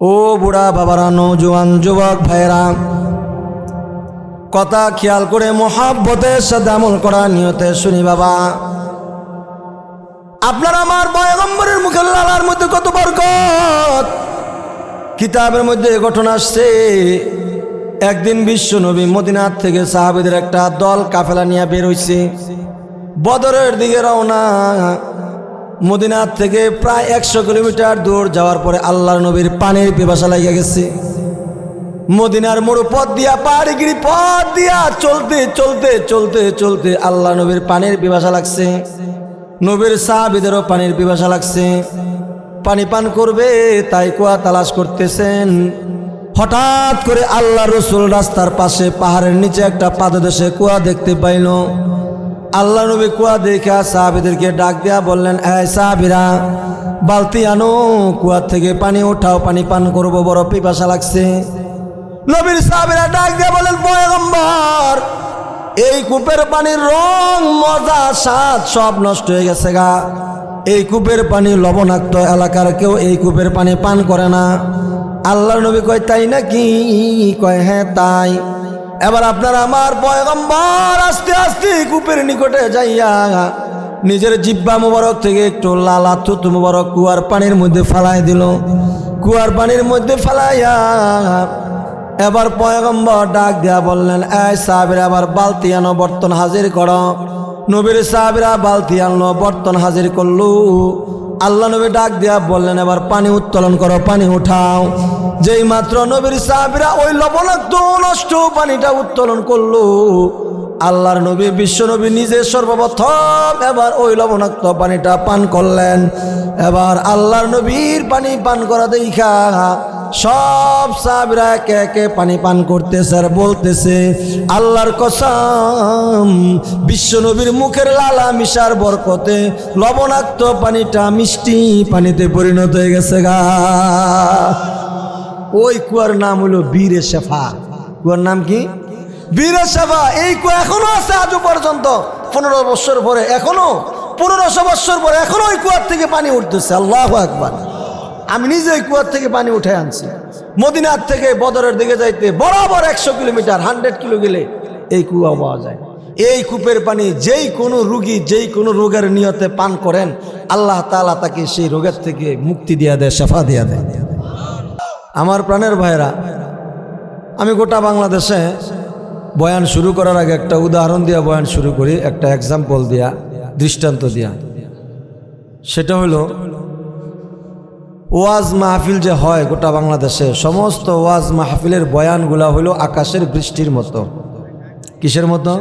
ও বুড়া বাবারা, নৌজওয়ান যুবক ভাইরা, কথা খেয়াল করে মহাব্বতের সাথে আমল করা নিয়তে শুনি বাবা। আপনার আমার পয়গম্বরের মুখের লালার মধ্যে কত বরকত। কিতাবের মধ্যে ঘটনা আসছে, একদিন বিশ্ব নবী মদিনার থেকে সাহাবীদের একটা দল কাফেলা নিয়ে বের হইছে, বদরের দিকে রওনা। মদিনার থেকে প্রায় 100 কিলোমিটার দূর যাওয়ার পরে আল্লাহর নবীর পানির পিপাসা লাগিয়ে গেছে। মদিনার মরু পথ দিয়া, পাহাড়িগিরি পথ দিয়া চলতে চলতে চলতে চলতে আল্লাহ নবীর পানির পিপাসা লাগছে। নবীর সাহাবীদেরও পানির পিপাসা লাগছে, পানি পান করবে, তাই কুয়া তালাশ করতেছেন। হঠাৎ করে আল্লাহ রসুল রাস্তার পাশে পাহাড়ের নিচে একটা পাদদেশে কুয়া দেখতে পাইল। আল্লাহ নবী কুয়া দেখা সাহাবীদেরকে ডাক দেয়া বললেন, এই সাহাবীরা, বালতি আনো, কুয়া থেকে পানি উঠাও, পানি পান করব, বড় পিপাসা লাগছে। নবীর সাহাবীরা ডাক দেয়া বলেন, পয়গম্বর, এই কূপের পানির রং, মজা, স্বাদ সব নষ্ট হয়ে গেছে গা। এই কূপের পানি লবণাক্ত, এলাকার কেউ এই কূপের পানি পান করে না। আল্লাহর নবী কয়, তাই নাকি? কয়, হ্যাঁ তাই। এবার আপনার আমার পয়গম্বর আস্তে আস্তে কূপের নিকটে যাইয়া নিজের জিহ্বা মুবারক থেকে একটু লালা থুতু মুবারক কুয়ার পানির মধ্যে ফালাই দিল। কুয়ার পানির মধ্যে ফালাইয়া এবার পয়গম্বর ডাক দেয়া বললেন, এই সাহাবীরা, আবার বালতি আনো, বর্তন হাজির করো। নবীর সাহাবীরা বালতি আনলো, বর্তন হাজির করলো। আল্লাহ নবী ডাক দেয়া বললেন, এবার পানি উত্তোলন করো, পানি উঠাও। যেই মাত্র নবীর সাহাবীরা ওই লবণাক্ত নষ্ট পানিটা উত্তোলন করলো, আল্লাহর নবী বিশ্ব নবী নিজে সর্বপ্রথম এবার ওই লবণাক্ত পানিটা পান করলেন। এবার আল্লাহর নবীর পানি পান করা দেখা সব সাহাবীরা একে একে পানি পান করতেছে আর বলতেছে, আল্লাহর কসম, বিশ্ব নবীর মুখের লালা মিশার বরকতে লবণাক্ত পানিটা মিষ্টি পানিতে পরিণত হয়ে গেছে গা। ওই কুয়ার নাম হলো বীরে শেফা। কুয়ার নাম কি? বীরে শেফা। এই কুয়া এখনো আছে আজও পর্যন্ত। 15 বছর পরে, এখনো 1500 বছর পরে এখনো ওই কুয়ার থেকে পানি উঠতেছে। আল্লাহু আকবার। আমি নিজে এই কুয়ার থেকে পানি উঠে আনছি। মদিনার থেকে বদরের দিকে যাইতে বরাবর 100 কিলোমিটার, 100 কিলো গেলে এই কুয়া পাওয়া যায়। এই কূপের পানি যেই কোনো রুগী, যেই কোনো রোগের নিয়তে পান করেন, আল্লাহ তাআলা তাকে সেই রোগের থেকে মুক্তি দিয়া দেয়, শেফা দিয়া দেয়। আমার প্রাণের ভাইরা, আমি গোটা বাংলাদেশে বয়ান শুরু করার আগে একটা উদাহরণ দিয়া বয়ান শুরু করি, একটা এক্সাম্পল দিয়া, দৃষ্টান্ত দিয়া। সেটা হলো, ওয়াজ মাহফিল যে হয় গোটা বাংলাদেশে, সমস্ত ওয়াজ মাহফিলের বয়ানগুলা হলো আকাশের বৃষ্টির মতো। কিসের মতো?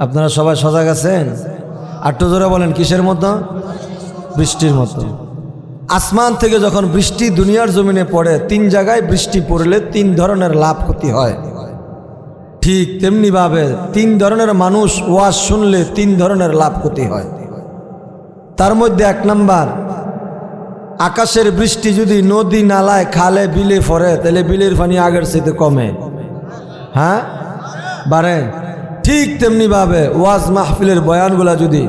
আপনারা সবাই সজাগ আছেন? আটটু জোরে বলেন, কিসের মতো? বৃষ্টির মতো। আসমান থেকে যখন বৃষ্টি দুনিয়ার জমিনে পড়ে, 3 জায়গায় বৃষ্টি পড়লে 3 ধরনের লাভ ক্ষতি হয়। ঠিক তেমনিভাবে 3 ধরনের মানুষ ওয়াজ শুনলে 3 ধরনের লাভ ক্ষতি হয়। তার মধ্যে 1 নাম্বার, আকাশের বৃষ্টি যদি নদী নালায় খালে বিলে পড়ে, তাহলে বিলের পানি আগের চাইতে কমে, হ্যাঁ, বাড়ে। ঠিক তেমনিভাবে ওয়াজ মাহফিলের বয়ানগুলা যদি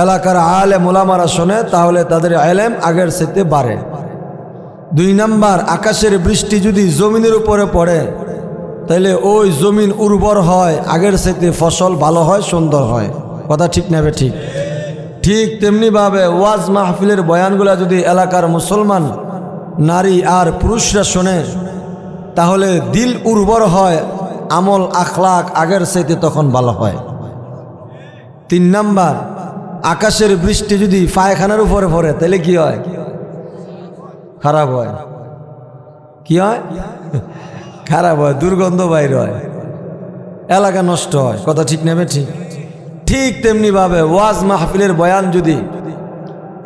এলাকার আলেম ওলামারা শোনে, তাহলে তাদের ইলম আগের চাইতে বাড়ে। 2 নাম্বার, আকাশের বৃষ্টি যদি জমিনের উপরে পড়ে, তাহলে ওই জমিন উর্বর হয়, আগের চাইতে ফসল ভালো হয়, সুন্দর হয়। কথা ঠিক নেবে? ঠিক। ঠিক তেমনিভাবে ওয়াজ মাহফিলের বয়ানগুলা যদি এলাকার মুসলমান নারী আর পুরুষরা শোনে, তাহলে দিল উর্বর হয়, আমল আখলাক আগের চাইতে তখন ভালো হয়। 3 নাম্বার, আকাশের বৃষ্টি যদি পায়খানার উপরে পড়ে, তাহলে কি হয়? খারাপ হয়। কি হয়? খারাপ হয়, দুর্গন্ধ বাইর হয়, এলাকা নষ্ট হয়। কথা ঠিক নেবে? ঠিক। ঠিক তেমনিভাবে ওয়াজ মাহফিলের বয়ান যদি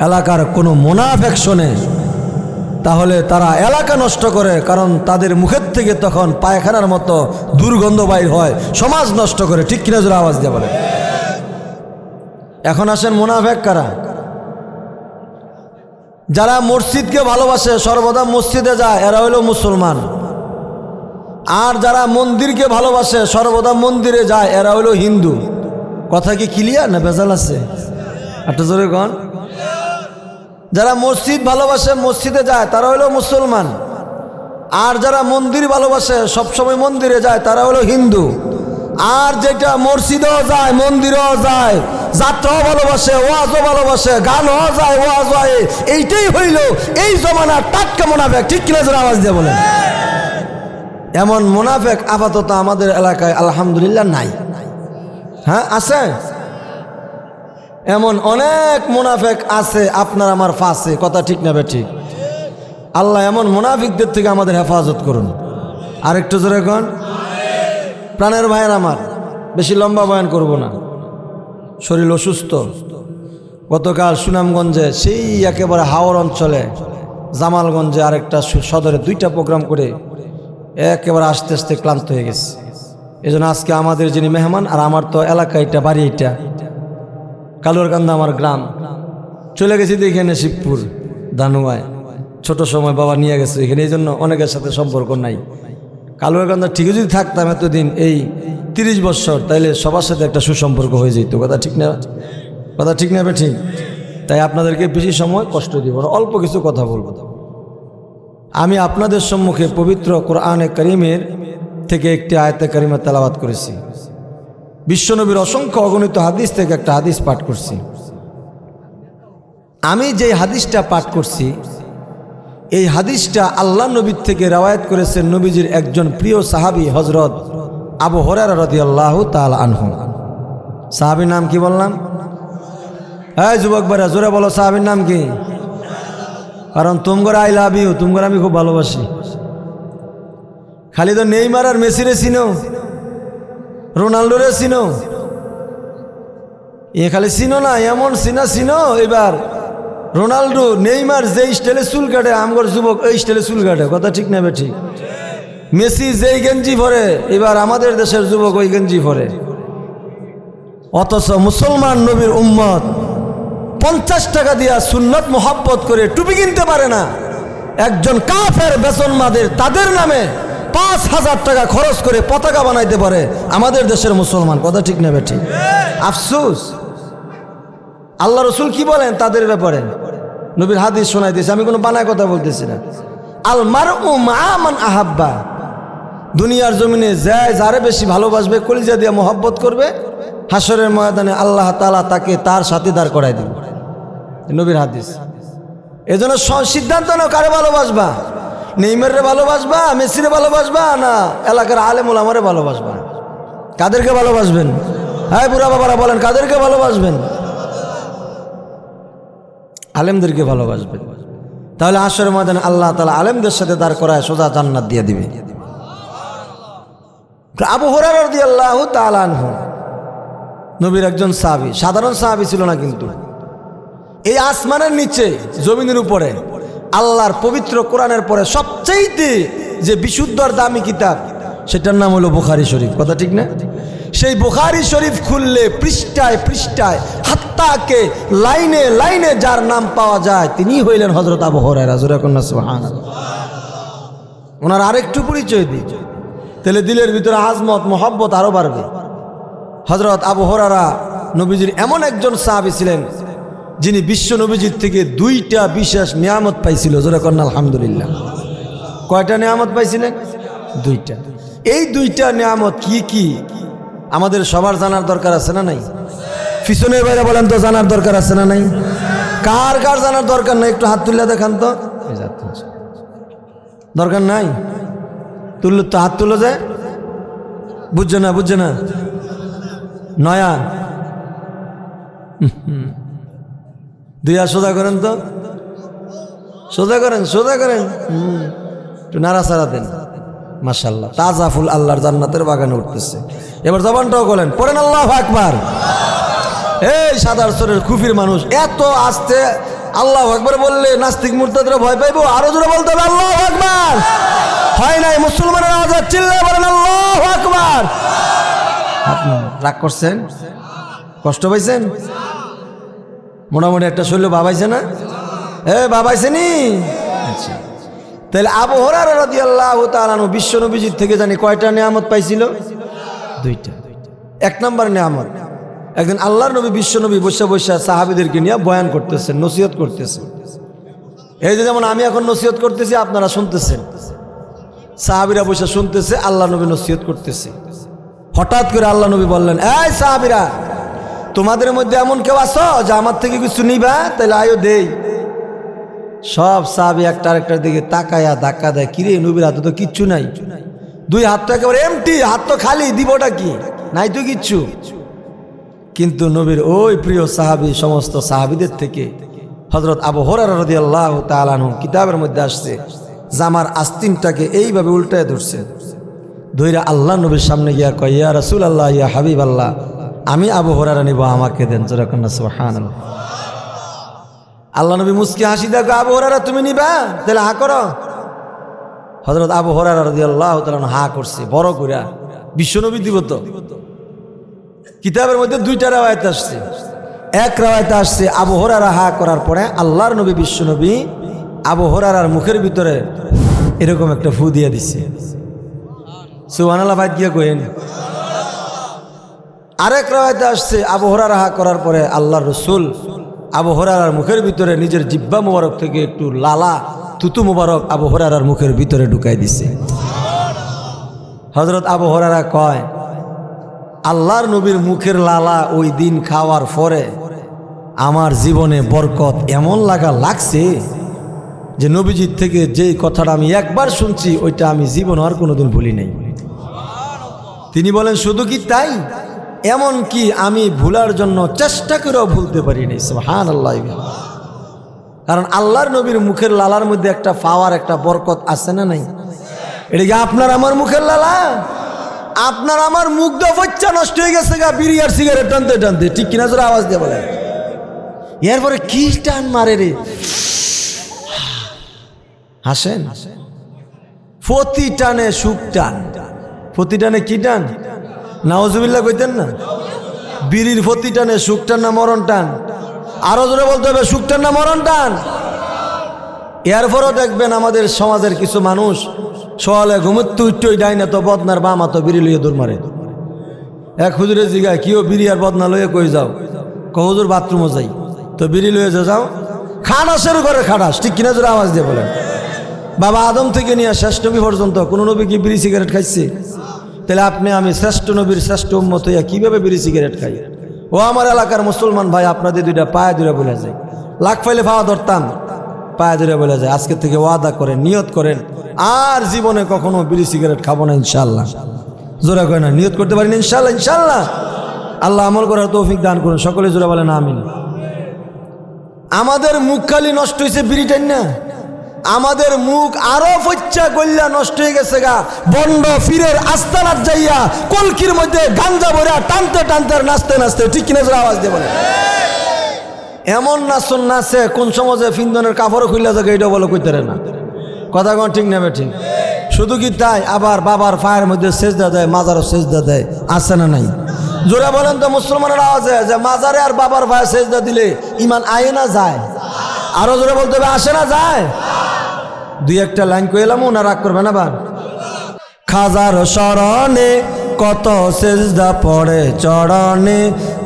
এলাকার কোনো মুনাফিক শোনে, তাহলে তারা এলাকা নষ্ট করে, কারণ তাদের মুখের থেকে তখন পায়খানার মতো দুর্গন্ধ বাইর হয়, সমাজ নষ্ট করে। ঠিক কিনা জোরে আওয়াজ দিয়ে বলে। এখন আসেন, মুনাফিক কারা? যারা মসজিদকে ভালোবাসে, সর্বদা মসজিদে যায়, এরা হলো মুসলমান। আর যারা মন্দিরকে ভালোবাসে, সর্বদা মন্দিরে যায়, এরা হলো হিন্দু। কথা কি ক্লিয়ার না ভেজাল আছে? একটা জোরে গণ। যারা মসজিদ ভালোবাসে মসজিদে যায় তারা হলো মুসলমান, আর যারা মন্দির ভালোবাসে সবসময় মন্দিরে যায় তারা হলো হিন্দু। আর যেটা মসজিদেও যায় মন্দিরেও যায়, যাত্রাও ভালোবাসে ওয়াজও ভালোবাসে গানও যায় ওয়াজ হয়, এইটাই হইল এই জমানার টাটকা মুনাফেক। ঠিক কিনা যারা আওয়াজ দিয়ে বলেন? এমন মুনাফেক আপাতত আমাদের এলাকায় আলহামদুলিল্লাহ নাই। হ্যাঁ আছে, এমন অনেক মুনাফেক আছে আপনার আমার ফাঁসে। কথা ঠিক না বেঠিক? আল্লাহ এমন মুনাফিকদের থেকে আমাদের হেফাজত করুন। আরেকটু জোরে কোন। প্রাণের ভাইয়ের আমার, বেশি লম্বা বয়ান করব না, শরীর অসুস্থ। গতকাল সুনামগঞ্জে সেই একেবারে হাওর অঞ্চলে জামালগঞ্জে আরেকটা সদরে 2টা প্রোগ্রাম করে একেবারে আস্তে আস্তে ক্লান্ত হয়ে গেছে। এই জন্য আজকে আমাদের যিনি মেহমান, আর আমার তো এলাকা এটা, বাড়ি এটা, কালুরকান্দা আমার গ্রাম, চলে গেছি এখানে শিবপুর দানুয়ায়। ছোট সময় বাবা নিয়ে গেছে এখানে, এই জন্য অনেকের সাথে সম্পর্ক নাই। কালুরকান্দা ঠিকই যদি থাকতাম এতদিন, এই 30 বছর, তাইলে সবার সাথে একটা সুসম্পর্ক হয়ে যেত। কথা ঠিক না? কথা ঠিক না ঠিক? তাই আপনাদেরকে বেশি সময় কষ্ট দিব না, অল্প কিছু কথা বলবো। আমি আপনাদের সম্মুখে পবিত্র কোরআনে কারীমের থেকে একটি আয়াতে কারিমা তেলাওয়াত করেছি। বিশ্বনবীর অসংখ্য অগণিত হাদিস থেকে একটা হাদিস পাঠ করছি। আমি যে হাদিসটা পাঠ করছি, এই হাদিসটা আল্লাহ নবীর থেকে রওয়ায়াত করেছেন নবীজির একজন প্রিয় সাহাবী হযরত আবু হুরায়রা রাদিয়াল্লাহু তাআলা আনহু। সাহাবীর নাম কি বললাম? এই যুবক ভাইরা জোরে বলো, সাহাবীর নাম কি? কারণ তোমরা আই লাভ ইউ, তোমরা আমি খুব ভালোবাসি। খালি তো নেইমার আর মেসিরে চিনো, রোনাল্ডোরে চিনো, এ খালি চিনো না, এমন চিনা চিনো। এবার রোনাল্ডো নেইমার যে স্টাইলে চুল কাটে, আমগর যুবক এই স্টাইলে চুল কাটে। কথা ঠিক না ঠিক? মেসি যেই গেঞ্জি পরে, এবার আমাদের দেশের যুবক ওই গেঞ্জি পরে। অথচ মুসলমান নবীর উম্মত 50 টাকা দিয়া সুন্নত মোহাব্বত করে টুপি কিনতে পারে না। একজন কাফের বেসনমাদের তাদের নামে 5000 টাকা খরচ করে পতাকা বানাইতে পারে আমাদের দেশের মুসলমান। কথা ঠিক না ঠিক? আফসোস। আল্লাহ রসুল কি বলেন তাদের ব্যাপারে? নবীর হাদিস শোনাই দিয়েছে, আমি কোনো বানায় কথা বলতেছি না। আল মারউ মা মান আহাব্বা, দুনিয়ার জমিনে যায় যারে বেশি ভালোবাসবে, কলিজা দিয়ে মোহাব্বত করবে, হাসরের ময়দানে আল্লাহ তাআলা তাকে তার সাথে দাঁড় করায় দিবে। নবীর হাদিস। এজন্য সিদ্ধান্ত নাও, কারে ভালোবাসবা? নেইমারে ভালোবাসবা, মেসিরে ভালোবাসবা, না এলাকার আলেম ওলামারে ভালোবাসবা? কাদেরকে ভালোবাসবেন? হ্যাঁ বুড়া বাবারা বলেন, কাদেরকে ভালোবাসবেন? আলেমদেরকে ভালোবাসবেন। তাহলে হাসরের ময়দানে আল্লাহ তাআলা আলেমদের সাথে দাঁড় করায় সোজা জান্নাত দিয়ে দিবে। আবু হুরায়রা রাদিয়াল্লাহু তাআলা আনহু নবীর একজন সাহাবী, সাধারণ সাহাবী ছিল না কিন্তু। এই আসমানের নিচে জমিনের উপরে আল্লাহর পবিত্র কোরআনের পরে সবচেয়ে যে বিশুদ্ধ আর দামি কিতাব, সেটার নাম হলো বুখারী শরীফ। কথা ঠিক না? সেই বুখারী শরীফ খুললে পৃষ্ঠায় পৃষ্ঠায় হাত্তাকে লাইনে লাইনে যার নাম পাওয়া যায় তিনি হইলেন হযরত আবু হুরায়রা। জোরে কন্যা সুবহানাল্লাহ। ওনার আরেকটু পরিচয় দিই, তাহলে দিলের ভিতরে আজমত মোহাব্বত আরো বাড়বে। হযরত আবু হুরায়রা নবীজির এমন একজন সাহাবী ছিলেন যিনি বিশ্ব নবীজির থেকে 2টা বিশেষ নিয়ামত পাইছিল। জোরে কন্যা আলহামদুলিল্লাহ। কয়টা নিয়ামত পাইছিলেন? 2টা। এই 2টা নিয়ামত কি কি আমাদের সবার জানার দরকার আছে না নাই? পিছনের বাইরে বলেন তো, জানার দরকার আছে না নাই? কার কার জানার দরকার নাই? একটু হাত তুলে দেখান তো। দরকার নাই? তুললো তো, হাত তুলো যায়। বুঝছে না, বুঝছে না? নয়া দুইয়া সোজা করেন তো, সোজা করেন, সোজা করেন, একটু নাড়াচাড়া দেন। মাশাআল্লাহ, তাজা ফুল আল্লাহর জান্নাতের বাগানে উঠতেছে। এবার জবানটাও বলেন, পড়েন আল্লাহু আকবার। এই সাদার সরের কুফির মানুষ এত আস্তে আল্লাহু আকবার বললে নাস্তিক মুরতাদরা ভয় পাইবো। আরো জোরে বলতে হবে আল্লাহু আকবার। হয় নাই? মুসলমানের আওয়াজ চিল্লায় বলেন আল্লাহু আকবার। আপনি রাগ করছেন? কষ্ট পাইছেন? মোটামুটি একটা শৈল বাবাইছে না? বাবাইছে নি? আচ্ছা, তাহলে আবু হুরায়রা রাদিয়াল্লাহু তাআলা আনহু বিশ্ব নবীজির থেকে জানি কয়টা নিয়ামত পাইছিল? 2টা। 1 নম্বর নিয়ামত, একদিন আল্লাহর নবী বিশ্ব নবী বসে বসে সাহাবীদেরকে নিয়ে বয়ান করতেছেন, নসিহত করতেছেন। এই যে যেমন আমি এখন নসিহত করতেছি, আপনারা শুনতেছেন, সাহাবীরা বসে শুনতেছে, আল্লাহ নবী নসিহত করতেছে। হঠাৎ করে আল্লাহ নবী বললেন, এই সাহাবীরা, তোমাদের মধ্যে এমন কেউ আছো যে আমার থেকে কিছু নিবা? তাহলে আয়ো দেই। সব সাহাবী একটা আরেকটার দিকে তাকায়া ধাক্কা দেয়, কিরে নবীর হাতে তো কিচ্ছু নাই, দুই হাত তো একেবারে এমটি, হাত তো খালি, দিবটা কি? নাই তো কিচ্ছু। কিন্তু নবীর ওই প্রিয় সাহাবী সমস্ত সাহাবীদের থেকে হযরত আবু হুরায়রা রাদিয়াল্লাহু তাআলা আনহু কিতাবের মধ্যে আসছে, জামার আস্তিনটাকে এইভাবে উল্টায় ধরছে, ধইরা আল্লাহ নবীর সামনে গিয়া কয়, ইয়া রাসূলুল্লাহ, ইয়া হাবিবাল্লাহ, আমি আবু হুরায়রা নিব, আমাকে দেন। জোরে কন্না সুবহানাল্লাহ। আল্লাহ নবী মুস্কি হাসি দেখো, আবু হুরায়রা তুমি নিবা? তাহলে হা করো। হযরত আবু হুরায়রা রাদিয়াল্লাহু তাআলা হা করছে বড় কইরা, বিশ্বনবী দিব তো। কিতাবের মধ্যে দুইটা রাওয়ায়াত আসছে। এক রাওয়ায়াতে আসছে আবু হুরায়রা হা করার পরে আল্লাহর নবী বিশ্বনবী আবু হুরায়রার মুখের ভিতরে এরকম একটা ফু দিয়ে দিছে। সুবহানাল্লাহ ভাই গিয়া কইেন। আরেক রাওয়ায়াতে আসছে আবু হুরায়রা হা করার পরে আল্লাহর রাসূল আবু হুরায়রার মুখের ভিতরে নিজের জিহ্বা মোবারক থেকে একটু লালা থুতু মোবারক আবু হুরায়রার মুখের ভিতরে ঢুকাই দিছে। হযরত আবু হুরায়রা কয়, আল্লাহর নবীর মুখের লালা ওই দিন খাওয়ার পরে আমার জীবনে বরকত এমন লাগছে যে নবীজির থেকে যেই কথাটা আমি একবার শুনছি ওইটা আমি জীবন আর কোনোদিন ভুলি নাই। তিনি বলেন, শুধু কি তাই, এমন কি আমি ভুলার জন্য চেষ্টা করেও ভুলতে পারি নাই। সুবহানাল্লাহ। কারণ আল্লাহর নবীর মুখের লালার মধ্যে একটা পাওয়ার, একটা বরকত আছে না নাই? এটা কি আপনার আমার মুখের লালা? আপনার আমার মুখ দফচ্চা নষ্ট হয়ে গেছে গা বিড়ি আর সিগারেট টানতে টানতে, ঠিক কিনা? জোরে আওয়াজ দিয়ে বলেন। এরপরে কি টান মারে রে, হাসেন। প্রতি টানে সুখ টান, প্রতি টানে কি টান? নাউজুবিল্লাহ কইতেন না? বিড়ির প্রতি টানে সুখ টান না মরণ টান? আরো জোরে বলতে হবে, সুখ টান না মরণ টান? এরপরও দেখবেন আমাদের সমাজের কিছু মানুষ সকালে ঘুমুতে উঠতেই ডাই না তো বদনার বামা তো বিড়ি লইয়ে দৌড় মারে। এক হুজুরে জিগায়, কিও বিড়ি আর বদনা লইয়ে কই যাও? হুজুর বাথরুমও যাই। তো বিড়ি লইয়ে যাও, খানাসের ঘরে খানাস, ঠিক কিনা? জোরে আওয়াজ দিয়ে বলেন। বাবা আদম থেকে নিয়ে শেষ নবী পর্যন্ত কোন নবী কি বিড়ি সিগারেট খাইছে? তাহলে আপনি আমি শ্রেষ্ঠ নবীর শ্রেষ্ঠ উম্মত হইয়া কিভাবে বিড়ি সিগারেট খাই? ও আমার এলাকার মুসলমান ভাই, আপনাদের দুইটা পায়ে ধরে বলে যায়, লাখ ফাইলে পাওয়া ধরতাম, পায়ে ধরে বলে যায়, আজকে থেকে ওয়াদা করেন, নিয়ত করেন, আর জীবনে কখনো বিড়ি সিগারেট খাবো না ইনশাআল্লাহ। জোরে কয় না, নিয়ত করতে পারেন ইনশাআল্লাহ? ইনশাআল্লাহ। আল্লাহ আমল করার তৌফিক দান করুন, সকলে জোরে বলেন আমিন। আমাদের মুখ খালি নষ্ট হয়েছে বিড়ি টাইন না, আমাদের মুখ আরো ফচ্চা গল্লা নষ্ট হয়ে গেছে গা বন্ড ফিরের আস্তানার যাইয়া কলকির মধ্যে গাঞ্জা ভরা টানতে টানতে নাচতে নাচতে, ঠিক কিনা? জোরে আওয়াজ দিয়ে বলেন। এমন নাচন নাচে কোন সমাজে ফিন্দনের কাপড় খুললা থাকে এটা বলে কইতে না। কথা কোন ঠিক নেবে? ঠিক। শুধু কি তাই, আবার বাবার পায়ের মধ্যে সেজদা দেয়, মাজারও সেজদা দেয়, আছে না নাই? জোরে বলেন তো মুসলমানের আওয়াজে, যে মাজারে আর বাবার পায়ে সেজদা দিলে ইমান আয় না যায়? আরো জোরে বলতে হবে, আসে না যায়? দুই একটা লাইন কইলাম, না রাগ করবে না? বার খাজার শরণে কত সেজদা পড়ে চরণে,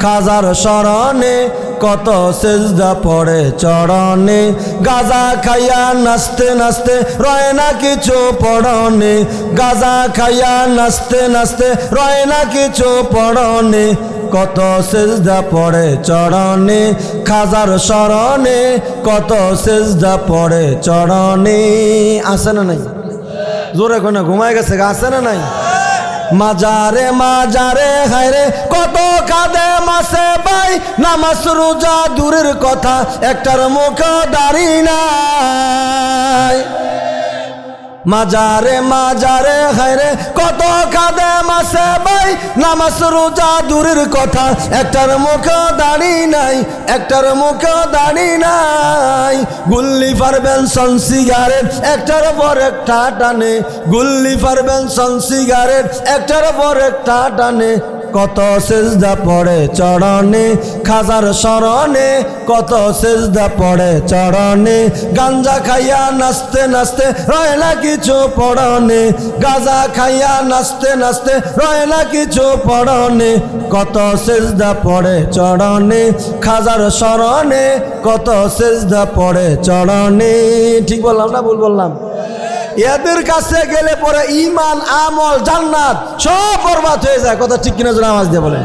খাজার শরণে কত সেজদা পড়ে চরণে, গাজা খাইয়া নাচতে নাচতে রয় না কিছু পড়নে, গাজা খাইয়া নাচতে নাচতে রয় না কিছু পড়নে, কত সেজদা পড়ে চরণে, খাজার শরণে কত সেজদা পড়ে চরণে। আছে না নাই? জোরে কোন ঘুমায় গেছে, আছে না নাই? মাজারে মাজারে হায়রে কত কাঁদে মাসে ভাই, নামাজ রোজা দূরের কথা একটার মুখ দাড়ি নাই। মাজারে মাজারে হায়রে কত কাঁদে মাসে ভাই, নামাজ রোজা দূরের কথা একটার মুখ দাড়ি নাই, একটার মুখ দাড়ি নাই। গুল্লি পারবেন সন সিগারেট একটার পর একটা টানে, গুল্লি পারবেন সন সিগারেট একটার পর একটা টানে, কত সেজদা পড়ে চরণে, খাজার শরণে কত সেজদা পড়ে চরণে, গাঞ্জা খাইয়া নাচতে নাচতে রয় না কিছু পড়নে, গাঁজা খাইয়া নাচতে নাচতে রয় না কিছু পড়নে, কত সেজদা পড়ে চরণে, খাজার শরণে কত সেজদা পড়ে চরণে। ঠিক বললাম না ভুল বললাম? এদের কাছে গেলে পরে ঈমান, আমল, জান্নাত সব বরবাদ হয়ে যায়। কথা ঠিক কিনা জোরে আওয়াজ দিয়ে বলেন।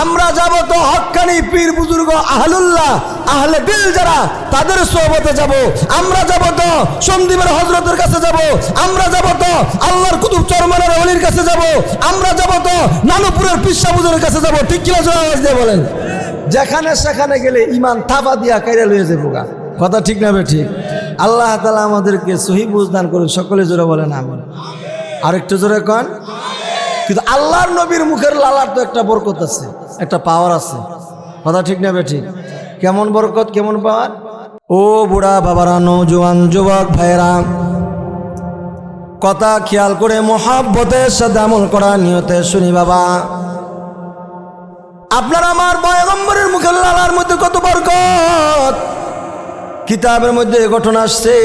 আমরা যাব তো হক্কানি পীর বুজুর্গ আহলুল্লাহ, আহলে দিল যারা, তাদের সোহবতে যাব। আমরা যাব তো সন্দীপের হযরতের কাছে যাব। আমরা যাব তো আল্লাহর কুতুব চরমানের ওলির কাছে যাব। আমরা যাব তো নানুপুরের পিসা বুজুর্গের কাছে যাব। ঠিক কিনা জোরে আওয়াজ দিয়ে বলেন। যেখানে সেখানে গেলে ঈমান থাবা দিয়া কাইরা লয়ে যাবো গা। কথা ঠিক না বে ঠিক? আল্লাহ তাআলা আমাদেরকে সহি বুঝদান করুন। সকলে জোরে বলেন আমিন। আরেকটু জোরে কন। কিন্তু আল্লাহর নবীর মুখের লালার তো একটা বরকত আছে, একটা পাওয়ার আছে। কথা ঠিক না বে ঠিক? কেমন বরকত, কেমন পাওয়ার? ও বুড়া বাবারা, নওজোয়ান যুবক ভাইরা, কথা খেয়াল করে মহাব্বতের সাথে আমল করার নিয়তে শুনি বাবা। আপনার আমার পয়গম্বরের মুখের লালার মধ্যে কত বরকত। কিতাবের মধ্যে ঘটনা আসছে,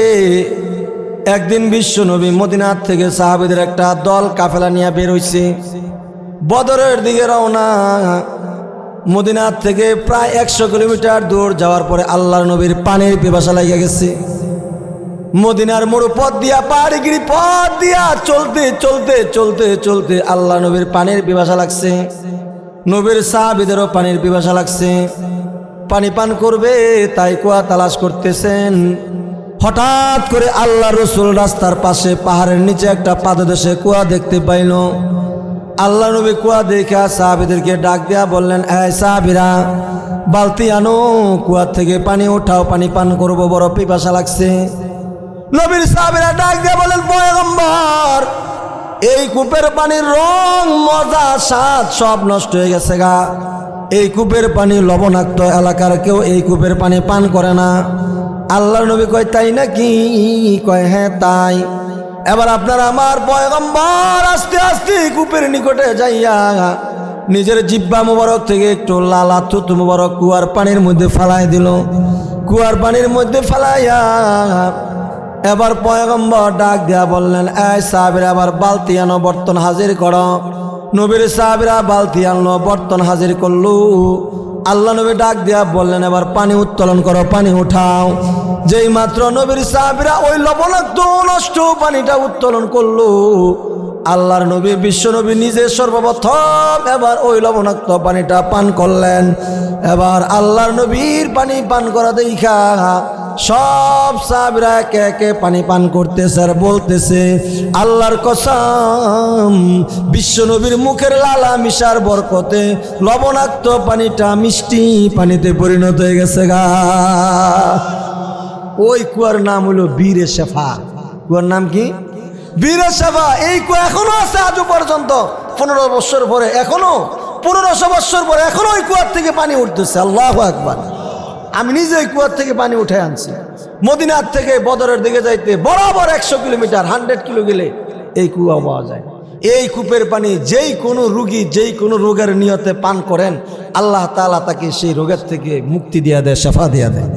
একদিন বিশ্ব নবী মদিনার থেকে সাহাবীদের একটা দল কাফেলা নিয়ে বের হইছে, বদরের দিকে রওনা। মদিনার থেকে প্রায় 100 কিলোমিটার দূর যাওয়ার পরে আল্লাহর নবীর পানির পিপাসা লাগিয়ে গেছে। মদিনার মরু পথ দিয়া, পাহাড়িগিরি পথ দিয়া চলতে চলতে চলতে চলতে আল্লাহ নবীর পানির পিপাসা লাগছে। নবীর সাহাবীদেরও পানির পিপাসা লাগছে, পানি পান করবে, তাই কুয়া তালাশ করতেছেন। হঠাৎ করে আল্লাহ রসুল রাস্তার পাশে পাহাড়ের নিচে একটা পাদদেশে কুয়া দেখতে পাইল। আল্লাহ নবী কুয়া দেখা সাহাবীদেরকে ডাক দেয়া বললেন, এই সাহাবীরা, বালতি আনো, কুয়া থেকে পানি উঠাও, পানি পান করব, বড় পিপাসা লাগছে। নবীর সাহাবীরা ডাক দেয়া বলেন, পয়গম্বর, এই কূপের পানির রং, মজা, স্বাদ সব নষ্ট হয়ে গেছে গা। এই কূপের পানি লবণাক্ত, এলাকার কেউ এই কূপের পানি পান করে না। আল্লাহর নবী কয়, তাই নাকি? কয়, হ্যাঁ তাই। এবার আপনার আমার পয়গম্বর আস্তে আস্তে কূপের নিকটে যাইয়া নিজের জিহ্বা মুবারক থেকে একটু লালা থুতু মুবারক কুয়ার পানির মধ্যে ফালাই দিল। কুয়ার পানির মধ্যে ফালাইয়া এবার পয়গম্বর ডাক দেয়া বললেন, এই সাহাবীরা, আবার বালতি আনো, বর্তন হাজির করো। নবীর সাহাবীরা বালতি আনলো, বর্তন হাজির করলো। আল্লাহ নবী ডাক দেয়া বললেন, এবার পানি উত্তোলন করো, পানি উঠাও। যেই মাত্র নবীর সাহাবীরা ওই লবণাক্ত নষ্ট পানিটা উত্তোলন করলো, আল্লাহর নবী, বিশ্ব নবী নিজে সর্বপ্রথম এবার ওই লবণাক্ত পানিটা পান করলেন। এবার আল্লাহর নবীর পানি পান করা দেখা সব সাহাবীরা একে একে পানি পান করতেছে আর বলতেছে, আল্লাহর কসম, বিশ্ব নবীর মুখের লালা মিশার বরকতে লবণাক্ত পানিটা মিষ্টি পানিতে পরিণত হয়ে গেছে গা। ওই কুয়ার নাম হলো বীরে শেফা। কুয়ার নাম কি? বীরে শেফা। এই কুয়া এখনো আছে আজও পর্যন্ত। 15 বছর পরে, এখনো 1500 বছর পরে এখনো ওই কুয়ার থেকে পানি উঠতেছে। আল্লাহু আকবার। আমি নিজে ওই কুয়ার থেকে পানি উঠে আনছি। মদিনার থেকে বদরের দিকে যাইতে বরাবর 100 কিলোমিটার, 100 কিলো গেলে এই কুয়া পাওয়া যায়। এই কূপের পানি যেই কোনো রোগী, যেই কোনো রোগের নিয়তে পান করেন, আল্লাহ তাআলা তাকে সেই রোগের থেকে মুক্তি দিয়া দেয়, শেফা দিয়া দেয়।